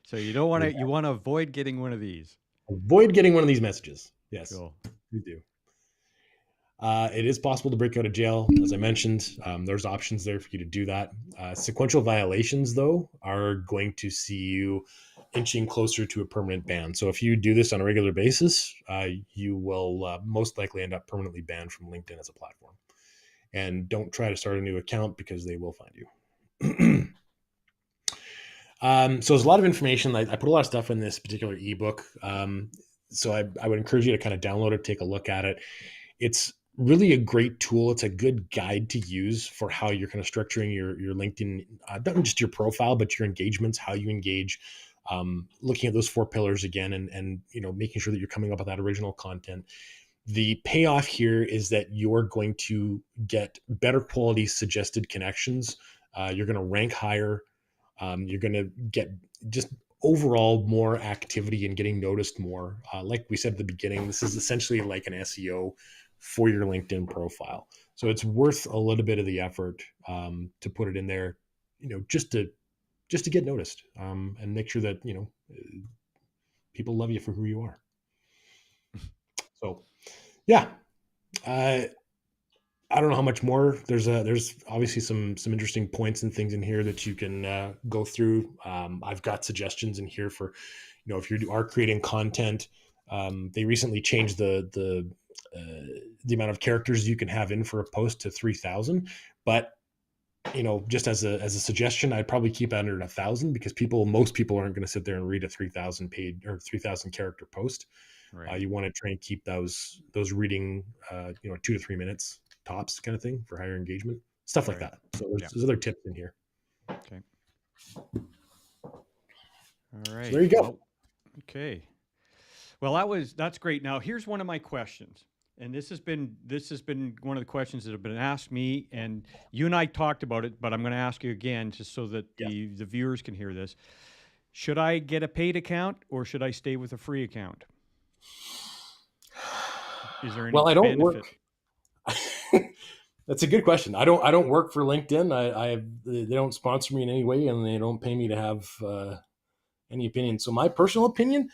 So you don't want to. You want to avoid getting one of these. Avoid getting one of these messages. Yes, Cool. you do. It is possible to break out of jail, as I mentioned. There's options there for you to do that. Sequential violations, though, are going to see you inching closer to a permanent ban. So if you do this on a regular basis, you will most likely end up permanently banned from LinkedIn as a platform. And don't try to start a new account because they will find you. So there's a lot of information. I put a lot of stuff in this particular ebook. So I would encourage you to kind of download it, take a look at it. It's really a great tool. It's a good guide to use for how you're kind of structuring your LinkedIn, not just your profile, but your engagements, how you engage, looking at those 4 pillars again, and making sure that you're coming up with that original content. The payoff here is that you're going to get better quality suggested connections. You're going to rank higher. You're going to get just overall more activity and getting noticed more. Like we said at the beginning, this is essentially like an SEO for your LinkedIn profile. So it's worth a little bit of the effort to put it in there, just to get noticed, and make sure that people love you for who you are. So yeah, I don't know how much more. There's obviously some interesting points and things in here that you can go through. I've got suggestions in here for, if you are creating content. They recently changed the amount of characters you can have in for a post to 3,000, but just as a suggestion, I'd probably keep it under 1,000 because most people aren't going to sit there and read a 3,000 page or 3,000 character post. Right. You want to try and keep those reading, 2 to 3 minutes tops kind of thing for higher engagement, stuff like Right. that. So there's other tips in here. Okay. All right. So there you go. Well, okay. Well, that's great. Now, here's one of my questions. And this has been one of the questions that have been asked me, and you and I talked about it, but I'm going to ask you again just so that Yeah. the viewers can hear this. Should I get a paid account or should I stay with a free account? Is there any Well, I don't benefit? work. That's a good question. I don't work for LinkedIn. They don't sponsor me in any way, and they don't pay me to have any opinion. So my personal opinion,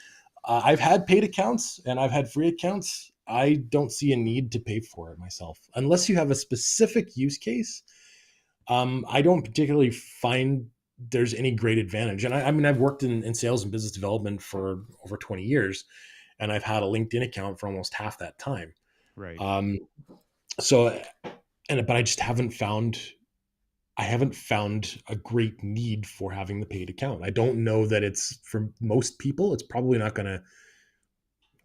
I've had paid accounts and I've had free accounts. I don't see a need to pay for it myself, unless you have a specific use case. I don't particularly find there's any great advantage. And I mean, I've worked in sales and business development for over 20 years, and I've had a LinkedIn account for almost half that time. Right. Um, so, but I just I haven't found a great need for having the paid account. I don't know that it's, for most people, it's probably not going to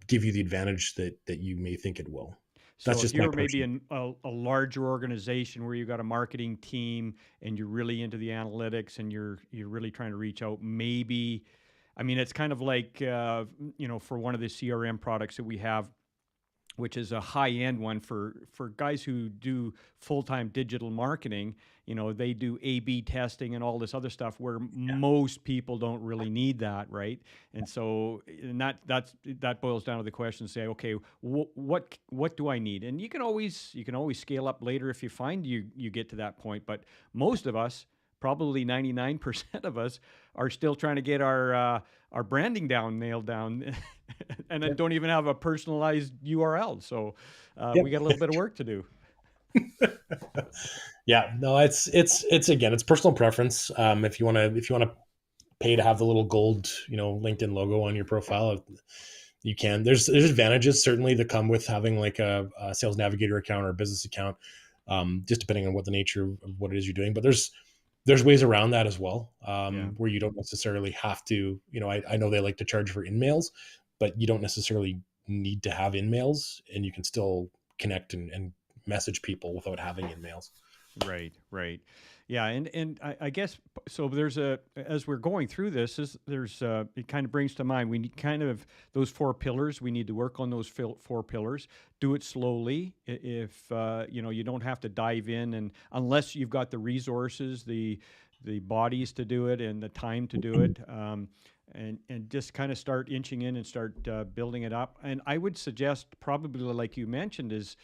give you the advantage that you may think it will. That's So if just my you're maybe personal. a larger organization where you've got a marketing team and you're really into the analytics and you're really trying to reach out, maybe, I mean, it's kind of like for one of the CRM products that we have, which is a high end one for guys who do full time digital marketing. They do A/B testing and all this other stuff where most people don't really need that, right? And so, that boils down to the question: say, okay, what do I need? And you can always scale up later if you find you get to that point. But most of us, probably 99% of us, are still trying to get our branding nailed down, and then don't even have a personalized URL. So Yeah. we got a little bit of work to do. Yeah, no, it's again, it's personal preference. If you want to pay to have the little gold, LinkedIn logo on your profile, you can. There's advantages certainly that come with having like a Sales Navigator account or a business account, just depending on what the nature of what it is you're doing. But there's ways around that as well, Yeah. where you don't necessarily have to. I know they like to charge for in-mails, but you don't necessarily need to have in-mails, and you can still connect and message people without having in-mails. Right, right. Yeah, and I guess so. As we're going through this, it kind of brings to mind we need kind of those 4 pillars. We need to work on those 4 pillars. Do it slowly. If you don't have to dive in, and unless you've got the resources, the bodies to do it, and the time to do it. And just kind of start inching in and start building it up. And I would suggest, probably like you mentioned, is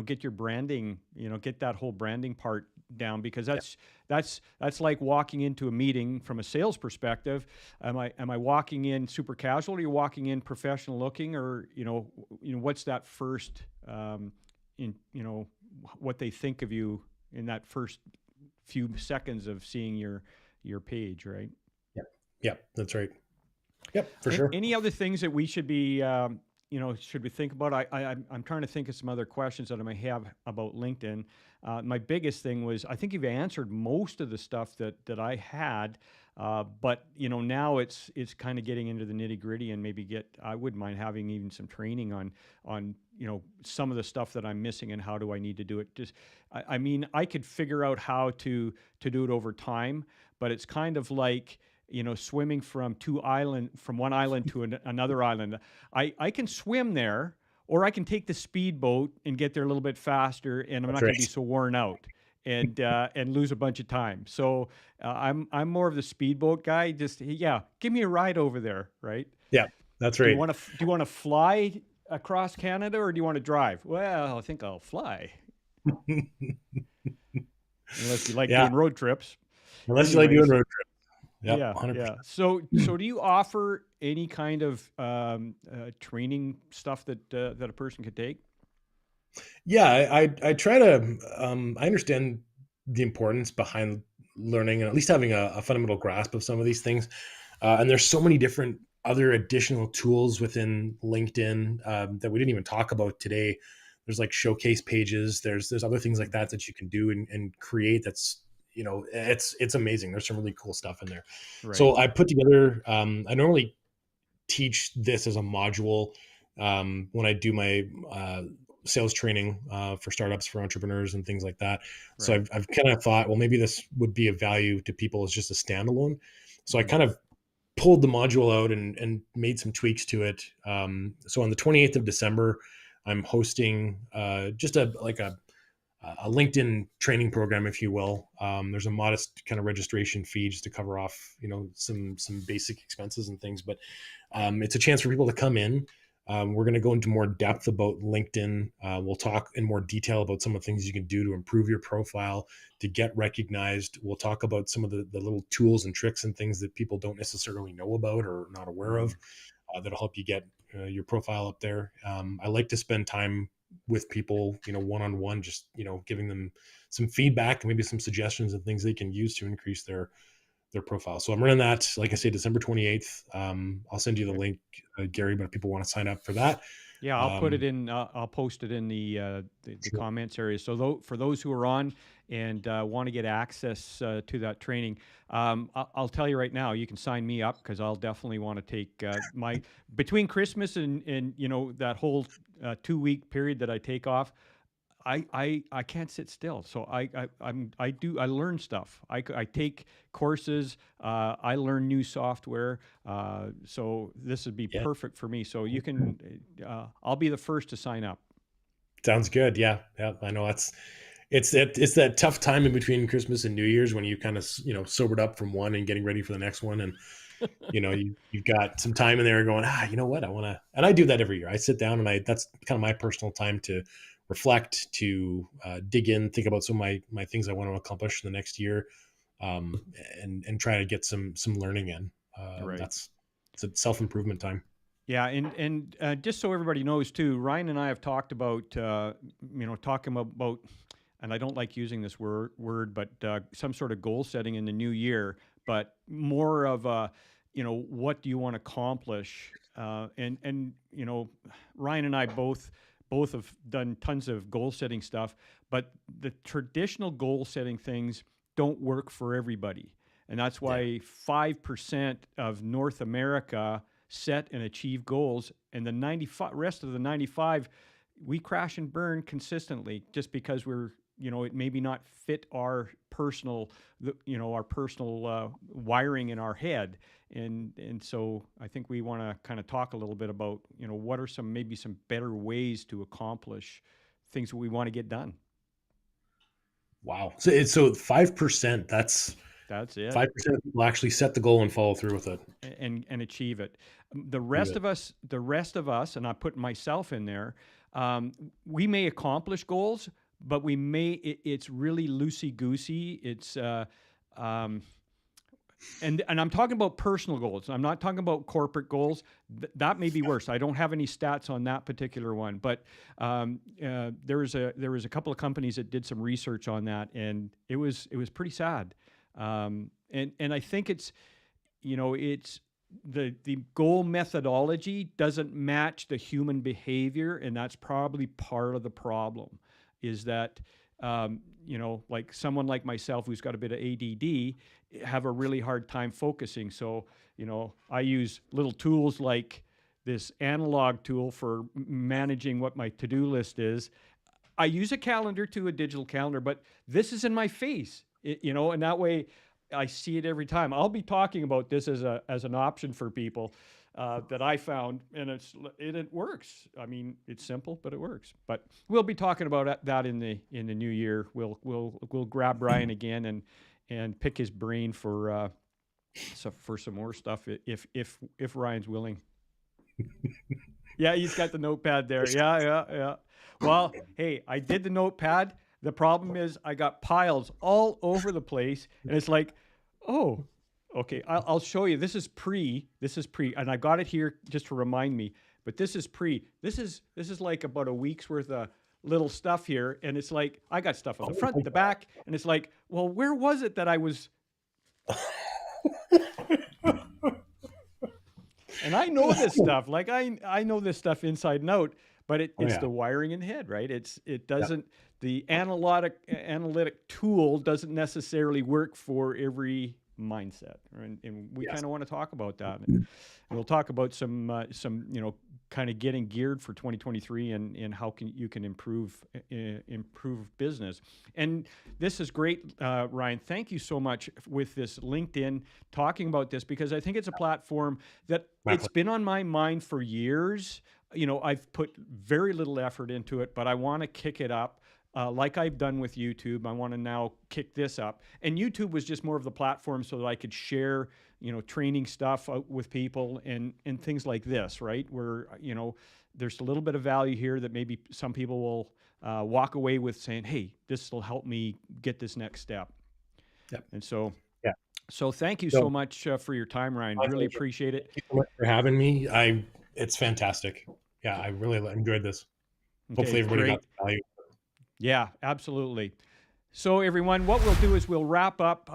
get your branding, get that whole branding part down, because that's like walking into a meeting from a sales perspective. Am I walking in super casual? Or are you walking in professional looking, or what's that first in, what they think of you in that first few seconds of seeing your page, right? Yeah. Yeah, that's right. Yep, for sure. Any other things that we should be, should we think about? I'm trying to think of some other questions that I may have about LinkedIn. My biggest thing was, I think you've answered most of the stuff that I had, but now it's kind of getting into the nitty gritty, and I wouldn't mind having even some training on some of the stuff that I'm missing and how do I need to do it. Just, I mean, I could figure out how to do it over time, but it's kind of like, swimming from one island to another island. I can swim there, or I can take the speedboat and get there a little bit faster, and I'm That's not going to be right. so worn out and lose a bunch of time. So I'm more of the speedboat guy. Just, yeah, give me a ride over there, right? Yeah, that's right. Do you want to fly across Canada, or do you want to drive? Well, I think I'll fly, unless you like Yeah, doing road trips. unless you like doing Anyways. road trip. Yep, Yeah, 100%. yeah. So do you offer any kind of training stuff that a person could take? Yeah, I try to I understand the importance behind learning and at least having a fundamental grasp of some of these things. And there's so many different other additional tools within LinkedIn that we didn't even talk about today. There's like showcase pages. There's other things like that you can do and create. That's it's amazing. There's some really cool stuff in there. Right. So I put together. I normally teach this as a module when I do my sales training for startups, for entrepreneurs, and things like that. So Right. I've kind of thought, well, maybe this would be of value to people as just a standalone. So I Mm-hmm. kind of pulled the module out and made some tweaks to it. So on the 28th of December, I'm hosting just a LinkedIn training program, if you will. There's a modest kind of registration fee just to cover off, some basic expenses and things. But it's a chance for people to come in. We're going to go into more depth about LinkedIn. We'll talk in more detail about some of the things you can do to improve your profile, to get recognized. We'll talk about some of the little tools and tricks and things that people don't necessarily know about or not aware Mm-hmm. of that'll help you get your profile up there. I like to spend time with people, one on one, just giving them some feedback, maybe some suggestions and things they can use to increase their profile. So I'm running that, like I say, December 28th. I'll send you the Okay. link, Gary, but if people want to sign up for that. Yeah, I'll put it Um, in. I'll post it in the sure. comments area. So for those who are on and want to get access to that training, I'll tell you right now, you can sign me up, because I'll definitely want to take my between Christmas and that whole 2 week period that I take off. I can't sit still. So I learn stuff. I take courses. I learn new software. So this would be Yeah. perfect for me. So you can. I'll be the first to sign up. Sounds good. Yeah. Yeah. I know it's that tough time in between Christmas and New Year's when you kind of, sobered up from one and getting ready for the next one. And you've got some time in there going, you know what, I want to, and I do that every year. I sit down and that's kind of my personal time to reflect, to dig in, think about some of my things I want to accomplish in the next year, um, and try to get some learning in. Right. That's It's a self-improvement time. Yeah, and just so everybody knows too, Ryan and I have talked about talking about, and I don't like using this word, but some sort of goal setting in the new year, but more of a, what do you want to accomplish? And Ryan and I both have done tons of goal setting stuff, but the traditional goal setting things don't work for everybody, and that's Yeah. why 5% of North America set and achieve goals, and the 95 rest of the 95, we crash and burn consistently, just because we're, it maybe not fit our personal wiring in our head. And so I think we want to kind of talk a little bit about, what are some better ways to accomplish things that we want to get done. Wow. So 5%, that's That's it. 5% of people actually set the goal and follow through with it. And achieve it. The Leave rest it. of us, and I put myself in there, we may accomplish goals, but it's really loosey goosey. It's um, And I'm talking about personal goals. I'm not talking about corporate goals. That may be worse. I don't have any stats on that particular one, but there was a couple of companies that did some research on that, and it was pretty sad. And I think it's, it's the goal methodology doesn't match the human behavior, and that's probably part of the problem. Is that like someone like myself who's got a bit of ADD have a really hard time focusing. So, I use little tools like this analog tool for managing what my to-do list is. I use a calendar to a digital calendar, but this is in my face, and that way I see it every time. I'll be talking about this as an option for people that I found, and it works. I mean, it's simple, but it works. But we'll be talking about that in the new year. We'll grab Ryan again and pick his brain for some more stuff if Ryan's willing. Yeah, he's got the notepad there. Yeah. Well, hey, I did the notepad. The problem is I got piles all over the place, and it's like, oh, okay, I'll show you. This is pre, and I got it here just to remind me. But this is pre. This is like about a week's worth of little stuff here, and it's like I got stuff on the front, the back, and it's like, well, where was it that I was? And I know this stuff. Like I know this stuff inside and out. But it's the wiring in the head, right? It doesn't the analytic tool doesn't necessarily work for every mindset, and we kind of want to talk about that. And we'll talk about some kind of getting geared for 2023 and how you can improve business. And this is great, Ryan. Thank you so much with this LinkedIn talking about this, because I think it's a platform that it's been on my mind for years. I've put very little effort into it, but I want to kick it up like I've done with YouTube. I want to now kick this up. And YouTube was just more of the platform so that I could share, training stuff with people and things like this, right? Where, there's a little bit of value here that maybe some people will walk away with saying, hey, this will help me get this next step. Yep. And so, yeah. So thank you so much for your time, Ryan. Really appreciate it. Thank you so much for having me. It's fantastic. Yeah, I really enjoyed this. Okay, hopefully everybody got the value. Yeah, absolutely. So everyone, what we'll do is we'll wrap up.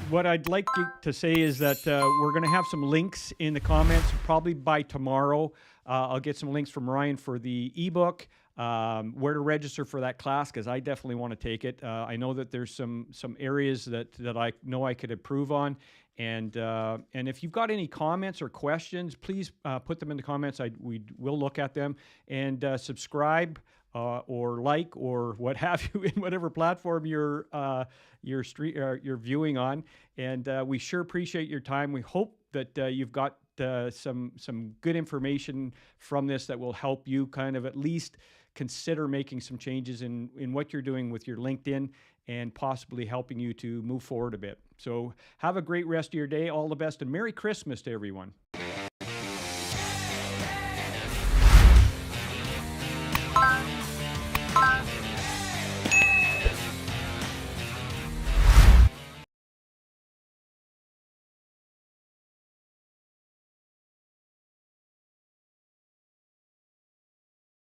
What I'd like to say is that we're going to have some links in the comments probably by tomorrow. I'll get some links from Ryan for the ebook, where to register for that class, because I definitely want to take it. I know that there's some areas that I know I could improve on. And if you've got any comments or questions, please put them in the comments. We will look at them, and subscribe or like or what have you in whatever platform you're viewing on. And we sure appreciate your time. We hope that you've got some good information from this that will help you kind of at least consider making some changes in what you're doing with your LinkedIn, and possibly helping you to move forward a bit. So have a great rest of your day. All the best, and Merry Christmas to everyone.